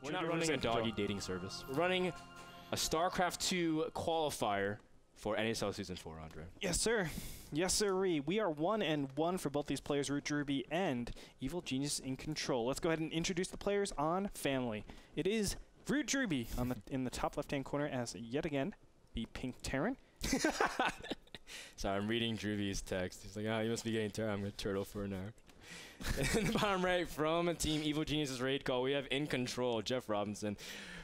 We're not running a doggy dating service. We're running a StarCraft II qualifier for NASL Season 4, Andre. Yes, sir. Yes, sirree. We are 1-1 for both these players, Drewbie and Evil Genius Incontrol. Let's go ahead and introduce the players on Family. It is Drewbie in the top left-hand corner as, yet again, the Pink Terran. Sorry, I'm reading Drewbie's text. He's like, oh, you must be getting tired. I'm going to turtle for an hour. In the bottom right, from Team Evil Genius's raid call, we have Incontrol, Jeff Robinson,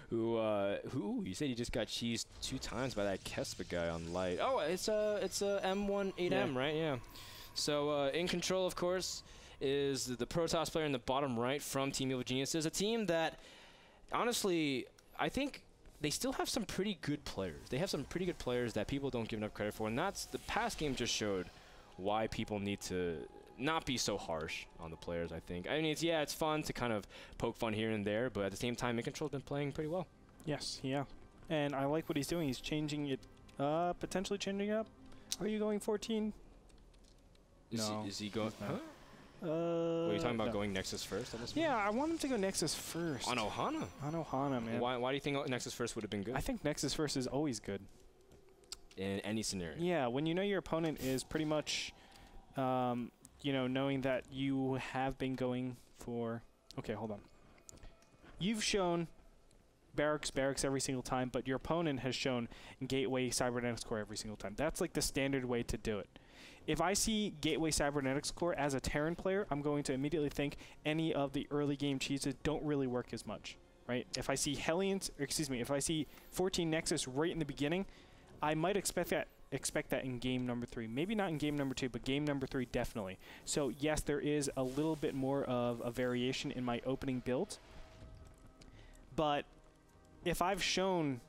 who you said he just got cheesed 2 times by that Kespa guy on light. Oh, it's a M18M, yeah. Right? Yeah. So Incontrol, of course, is the Protoss player in the bottom right from Team Evil Geniuses, a team that, honestly, I think they still have some pretty good players. They have some pretty good players that people don't give enough credit for, and that's the past game just showed why people need to not be so harsh on the players, I think. I mean, it's fun to kind of poke fun here and there, but at the same time, Incontrol's been playing pretty well. Yes, yeah. And I like what he's doing. He's changing it up, potentially changing it up. Are you going 14? No. Is he going? Huh? Are you talking about going Nexus first? Yeah, I want him to go Nexus first. On Ohana? On Ohana, man. Why do you think Nexus first would have been good? I think Nexus first is always good. In any scenario? Yeah, when you know your opponent is pretty much, you know, knowing that you have been going for... Okay, hold on. You've shown barracks every single time, but your opponent has shown Gateway Cybernetics Core every single time. That's like the standard way to do it. If I see Gateway Cybernetics Core as a Terran player, I'm going to immediately think any of the early game cheeses don't really work as much, right? If I see Hellions, or excuse me, if I see 14 Nexus right in the beginning, I might expect that in game number 3. Maybe not in game number 2, but game number 3 definitely. So yes, there is a little bit more of a variation in my opening build. But if I've shown...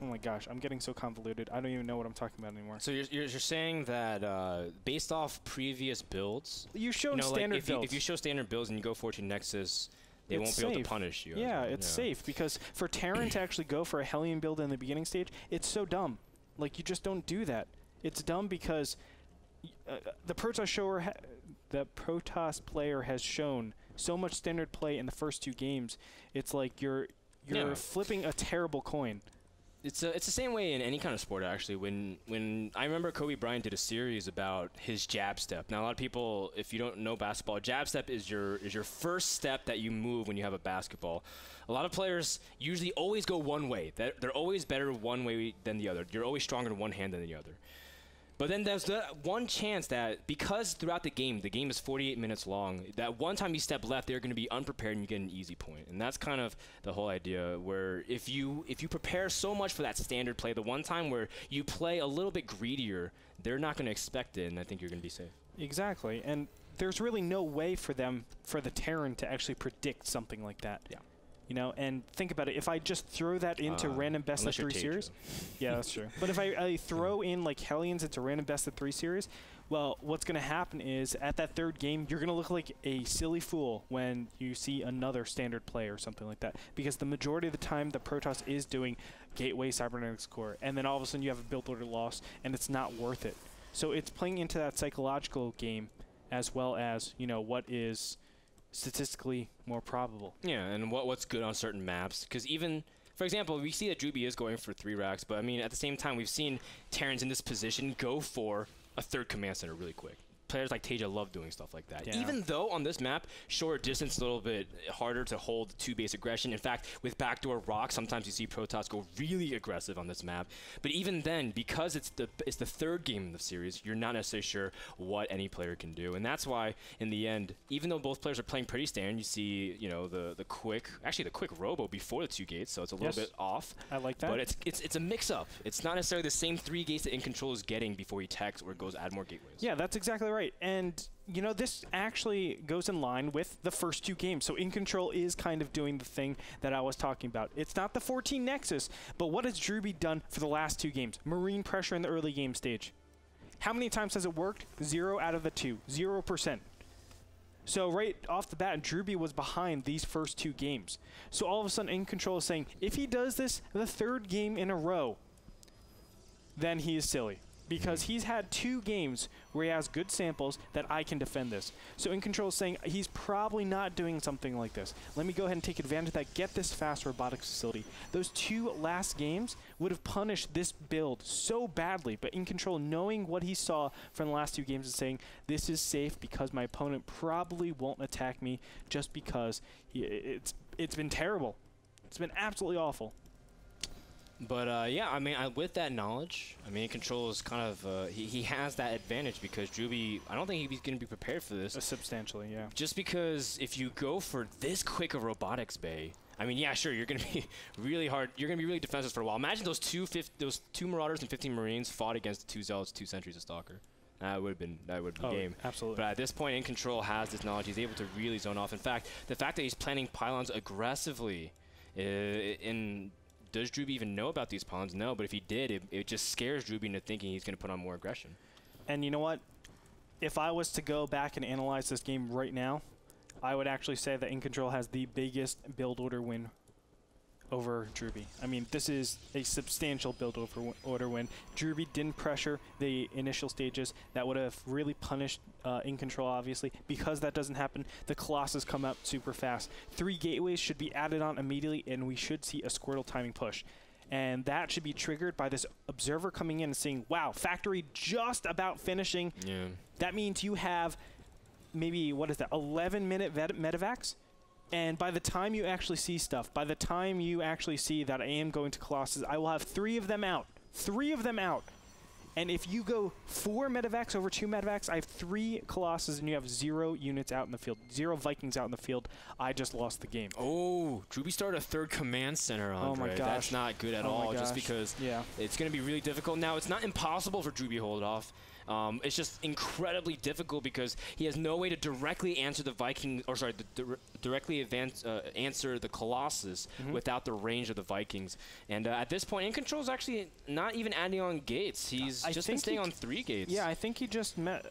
Oh my gosh, I'm getting so convoluted. I don't even know what I'm talking about anymore. So you're saying that based off previous builds... You showed standard builds. If you show standard builds and you go 14 Nexus, they won't be able to punish you. Yeah, it's safe. Because for Terran to actually go for a Hellion build in the beginning stage, it's so dumb. Like, you just don't do that. It's dumb because the Protoss player has shown so much standard play in the first 2 games. It's like you're flipping a terrible coin. It's the same way in any kind of sport, actually. When I remember Kobe Bryant did a series about his jab step. Now, a lot of people, if you don't know basketball, jab step is your first step that you move when you have a basketball. A lot of players usually always go one way. They're always better one way than the other. You're always stronger in one hand than the other. But then there's that one chance that because throughout the game is 48 minutes long, that one time you step left, they're going to be unprepared and you get an easy point. And that's kind of the whole idea where if you prepare so much for that standard play, the one time where you play a little bit greedier, they're not going to expect it, and I think you're going to be safe. Exactly. And there's really no way for the Terran to actually predict something like that. Yeah. You know, and think about it. If I just throw that into random best of 3 series, yeah, that's true. But if I throw in like Hellions into random best of 3 series, well, what's going to happen is at that 3rd game, you're going to look like a silly fool when you see another standard play or something like that. Because the majority of the time, the Protoss is doing Gateway Cybernetics Core, and then all of a sudden you have a build order loss, and it's not worth it. So it's playing into that psychological game, as well as what is statistically more probable. Yeah, and what's good on certain maps. Because even, for example, we see that Drewbie is going for 3 racks, but I mean, at the same time, we've seen Terrans in this position go for a 3rd command center really quick. Players like Tasia love doing stuff like that. Yeah. Even though on this map, short distance, a little bit harder to hold 2 base aggression. In fact, with backdoor rock, sometimes you see Protoss go really aggressive on this map. But even then, because it's the 3rd game in the series, you're not necessarily sure what any player can do. And that's why, in the end, even though both players are playing pretty standard, you see, the quick robo before the 2 gates, so it's a little bit off. I like that. But it's a mix-up. It's not necessarily the same 3 gates that Incontrol is getting before he techs or goes add more gateways. Yeah, that's exactly right. And, this actually goes in line with the first 2 games. So Incontrol is kind of doing the thing that I was talking about. It's not the 14 Nexus, but what has Drewbie done for the last 2 games? Marine pressure in the early game stage. How many times has it worked? 0 out of the 2. 0%. So right off the bat, Drewbie was behind these first 2 games. So all of a sudden, Incontrol is saying, if he does this the 3rd game in a row, then he is silly. because he's had 2 games where he has good samples that I can defend this. So Incontrol is saying he's probably not doing something like this. Let me go ahead and take advantage of that, get this fast robotics facility. Those 2 last games would have punished this build so badly, but Incontrol, knowing what he saw from the last 2 games, is saying this is safe because my opponent probably won't attack me just because it's been terrible. It's been absolutely awful. But yeah, I mean, with that knowledge, I mean, Control is kind of he has that advantage because Drewbie, I don't think he's going to be prepared for this. Substantially, yeah. Just because if you go for this quick of robotics bay, I mean, yeah, sure, you're going to be really hard. You're going to be really defensive for a while. Imagine those two Marauders and 15 Marines fought against 2 Zealots, 2 Sentries, a Stalker. That would have been game. Absolutely. But at this point, Incontrol has this knowledge. He's able to really zone off. In fact, the fact that he's planning pylons aggressively does Drewbie even know about these pawns? No, but if he did, it just scares Drewbie into thinking he's going to put on more aggression. And you know what? If I was to go back and analyze this game right now, I would actually say that Incontrol has the biggest build order win over Drewbie. I mean, this is a substantial build order win. Drewbie didn't pressure the initial stages. That would have really punished Incontrol, obviously. Because that doesn't happen, the Colossus come out super fast. 3 gateways should be added on immediately, and we should see a Squirtle timing push. And that should be triggered by this observer coming in and saying, wow, factory just about finishing. Yeah. That means you have maybe, 11-minute medevacs? And by the time you actually see stuff, by the time you actually see that I am going to Colossus, I will have 3 of them out. 3 of them out. And if you go 4 medevacs over 2 medevacs, I have 3 Colossus and you have 0 units out in the field. 0 Vikings out in the field. I just lost the game. Oh, Drewbie started a 3rd command center, Andre. Oh my gosh. That's not good at all, just because it's going to be really difficult. Now, it's not impossible for Drewbie to hold it off. It's just incredibly difficult because he has no way to directly answer the Viking, or sorry, directly answer the Colossus without the range of the Vikings. And at this point, Incontrol is actually not even adding on gates. He's just been staying on 3 gates. Yeah, I think he just met.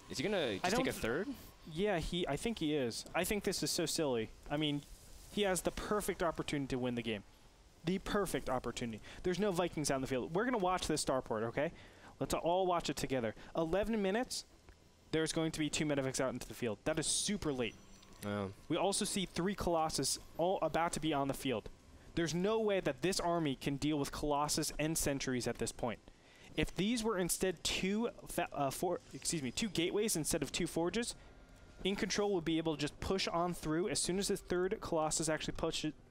Is he gonna just take a 3rd? Yeah, I think he is. I think this is so silly. I mean, he has the perfect opportunity to win the game. The perfect opportunity. There's no Vikings out in the field. We're gonna watch this starport, okay? Let's all watch it together. 11 minutes, there's going to be 2 medevacs out into the field. That is super late. We also see 3 Colossus all about to be on the field. There's no way that this army can deal with Colossus and Sentries at this point. If these were instead 2 gateways instead of 2 forges, Incontrol would be able to just push on through as soon as the 3rd Colossus actually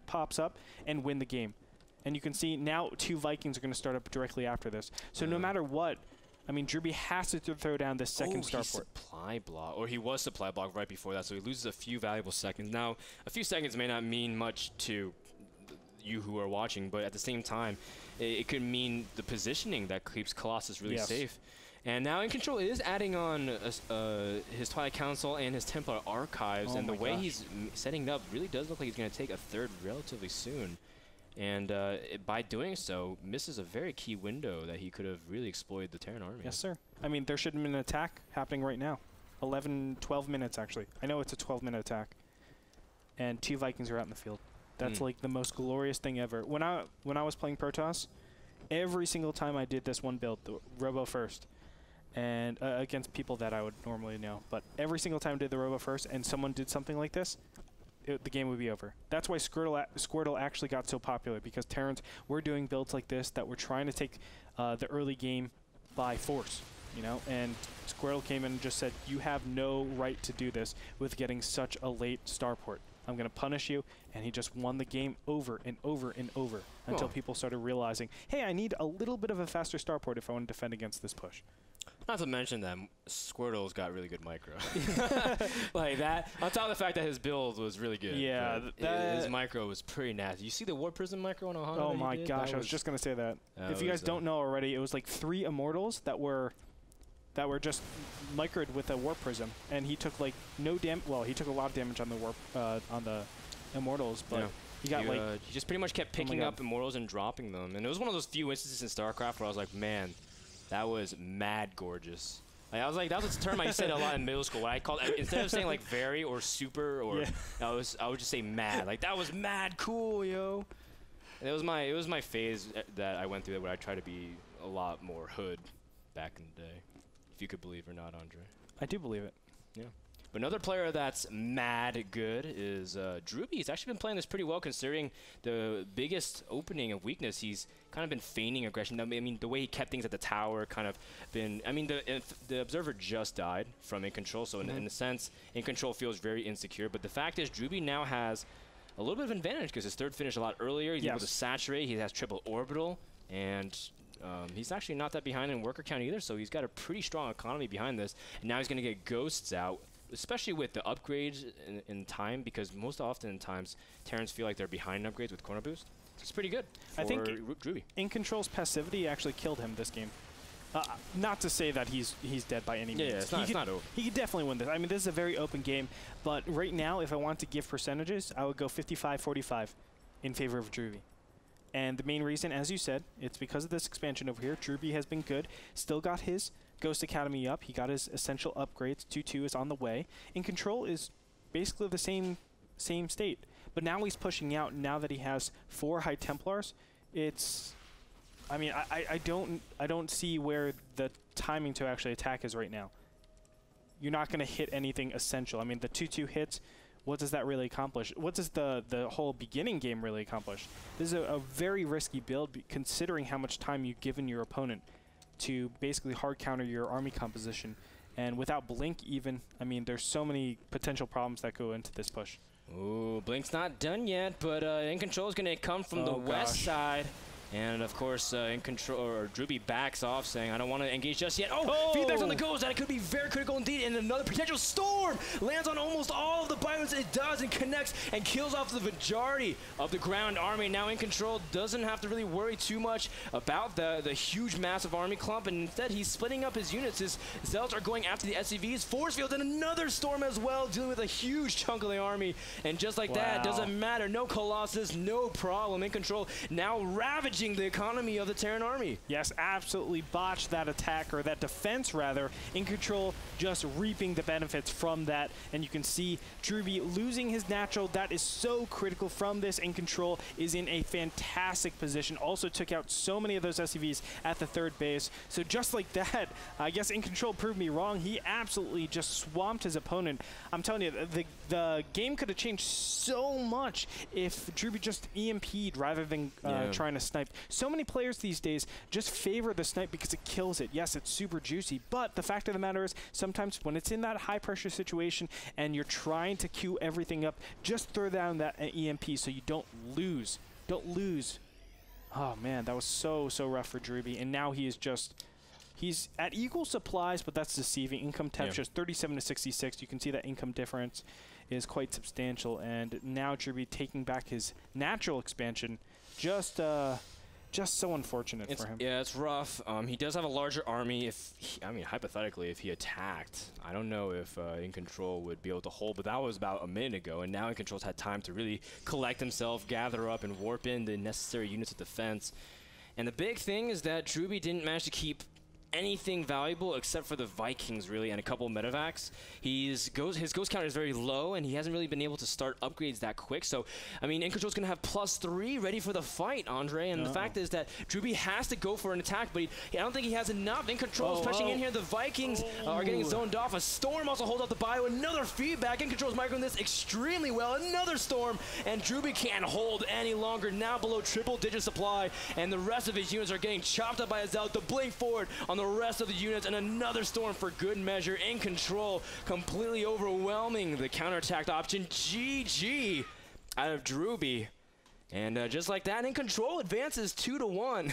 pops up and win the game. And you can see now 2 Vikings are going to start up directly after this. So no matter what, I mean, Drewbie has to throw down this second starport. Supply block, or he was supply block right before that, so he loses a few valuable seconds. Now, a few seconds may not mean much to you who are watching, but at the same time, it could mean the positioning that keeps Colossus really safe. And now Incontrol is adding on his Twilight Council and his Templar Archives, and the way he's setting it up really does look like he's going to take a 3rd relatively soon. And by doing so, misses a very key window that he could have really exploited the Terran army. Yes, sir. I mean, there should have been an attack happening right now. 12 minutes, actually. I know it's a 12-minute attack. And 2 Vikings are out in the field. That's like the most glorious thing ever. When I was playing Protoss, every single time I did this one build, the Robo first, and against people that I would normally know, but every single time I did the Robo first and someone did something like this, the game would be over. That's why Squirtle actually got so popular, because Terrans were doing builds like this that were trying to take the early game by force, you know, and Squirtle came in and just said, you have no right to do this with getting such a late starport. I'm going to punish you, and he just won the game over and over and over until people started realizing, hey, I need a little bit of a faster starport if I want to defend against this push. Not to mention that Squirtle's got really good micro. Like that, on top of the fact that his build was really good. Yeah. His micro was pretty nasty. You see the War Prism micro on Ohana? Oh my gosh, I was just going to say that. If you guys don't know already, it was like 3 Immortals that were just microed with a Warp Prism, and he took like no damage. Well, he took a lot of damage on the Warp on the Immortals, but he got he just pretty much kept picking up Immortals and dropping them, and it was one of those few instances in StarCraft where I was like, man, that was mad gorgeous. Like, I was like, that was a term I used to say a lot in middle school. What I called, instead of saying like very or super or I would just say mad. Like, that was mad cool, yo. It was my phase that I went through where I tried to be a lot more hood back in the day. If you could believe or not, Andre. I do believe it. Yeah. But another player that's mad good is Drewbie. He's actually been playing this pretty well considering the biggest opening of weakness. He's kind of been feigning aggression. I mean, the way he kept things at the tower kind of been... I mean, the Observer just died from Incontrol, so in a sense, Incontrol feels very insecure. But the fact is, Drewbie now has a little bit of advantage because his third finish a lot earlier. He's able to saturate. He has triple orbital, and he's actually not that behind in worker count either, so he's got a pretty strong economy behind this. And now he's going to get ghosts out, especially with the upgrades in time, because most often in times, Terrans feel like they're behind in upgrades with corner boost. So it's pretty good for Drewbie. Incontrol's passivity actually killed him this game. Not to say that he's dead by any means. Yeah, it's not over. He could definitely win this. I mean, this is a very open game, but right now, if I want to give percentages, I would go 55-45 in favor of Drewbie. And the main reason, as you said, it's because of this expansion over here. Drewbie has been good, still got his Ghost Academy up. He got his essential upgrades. 2-2 is on the way. Incontrol is basically the same state. But now he's pushing out. Now that he has 4 High Templars, it's... I mean, I don't see where the timing to actually attack is right now. You're not going to hit anything essential. I mean, the 2-2 hits, what does that really accomplish? What does the whole beginning game really accomplish? This is a very risky build considering how much time you've given your opponent to basically hard counter your army composition. And without Blink even, I mean, there's so many potential problems that go into this push. Ooh, Blink's not done yet, but Incontrol is going to come from the west side. And of course, Incontrol, or Drewbie backs off, saying, "I don't want to engage just yet." Oh, feedback's on the goes. That could be very critical indeed. And another potential storm lands on almost all of the biomes. It does and connects and kills off the majority of the ground army. Now Incontrol doesn't have to really worry too much about the huge, massive army clump. And instead, he's splitting up his units. His Zealots are going after the SCVs, force fields, and another storm as well, dealing with a huge chunk of the army. And just like that, doesn't matter. No Colossus, no problem. Incontrol now ravaging the economy of the Terran army. Yes, absolutely botched that attack, or that defense rather. Incontrol just reaping the benefits from that. And you can see Drewbie losing his natural. That is so critical from this. Incontrol is in a fantastic position. Also took out so many of those SCVs at the third base. So just like that, I guess Incontrol proved me wrong. He absolutely just swamped his opponent. I'm telling you, the game could have changed so much if Drewbie just EMP'd rather than trying to snipe. So many players these days just favor the snipe because it kills it. Yes, it's super juicy, but the fact of the matter is sometimes when it's in that high pressure situation and you're trying to queue everything up, just throw down that EMP so you don't lose. Don't lose. Oh man, that was so rough for Drewbie, and now he is just... He's at equal supplies, but that's deceiving. Income temperature is 37 to 66. You can see that income difference is quite substantial, and now Drewbie taking back his natural expansion. Just so unfortunate for him. Yeah, it's rough. He does have a larger army. I mean, hypothetically, if he attacked, I don't know if Incontrol would be able to hold, but that was about a minute ago, and now Incontrol's had time to really collect himself, gather up, and warp in the necessary units of defense. And the big thing is that Drewbie didn't manage to keep anything valuable except for the Vikings, really, and a couple of medevacs. His ghost count is very low, and he hasn't really been able to start upgrades that quick. So, I mean, Incontrol's going to have +3 ready for the fight, Andre. And the fact is that Drewbie has to go for an attack, but I don't think he has enough. Incontrol's pushing in here. The Vikings are getting zoned off. A storm also holds up the bio. Another feedback. Incontrol's microing this extremely well. Another storm, and Drewbie can't hold any longer. Now below triple-digit supply, and the rest of his units are getting chopped up by a Zealot. The blink forward on the rest of the units, and another storm for good measure. Incontrol completely overwhelming the counterattack option. GG out of Drewbie. And just like that, Incontrol advances 2-1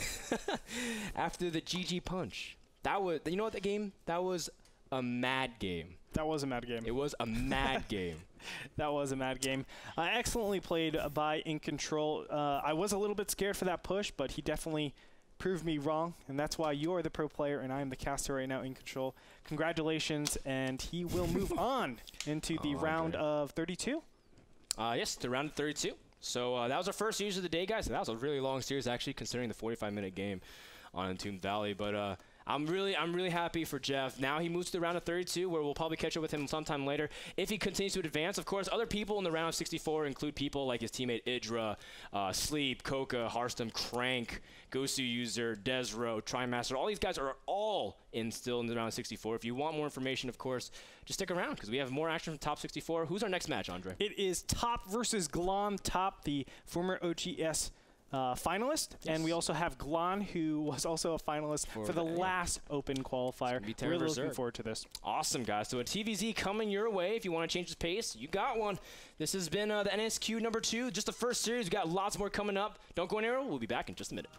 after the GG punch. That was, you know what, that game? That was a mad game. That was a mad game. It was a mad game. That was a mad game. Excellently played by Incontrol. I was a little bit scared for that push, but he definitely proved me wrong, and that's why you are the pro player and I am the caster right now. Incontrol, congratulations, and he will move on into the round of 32. Yes, the round of 32. So that was our first series of the day, guys. That was a really long series, actually, considering the 45-minute game on Entombed Valley. But I'm really happy for Jeff. Now he moves to the round of 32, where we'll probably catch up with him sometime later if he continues to advance. Of course, other people in the round of 64 include people like his teammate Idra, Sleep, Coca, Harstem, Crank, Gosu User, Desro, Trimaster. All these guys are all still in the round of 64. If you want more information, of course, just stick around because we have more action from top 64. Who's our next match, Andre? It is Top versus Glon. Top, the former OGS finalist, and we also have Glon, who was also a finalist for the last open qualifier. Really looking forward to this. Awesome, guys. So a TVZ coming your way. If you want to change the pace, you got one. This has been the NSQ number 2, just the first series. We got lots more coming up. Don't go anywhere. We'll be back in just a minute.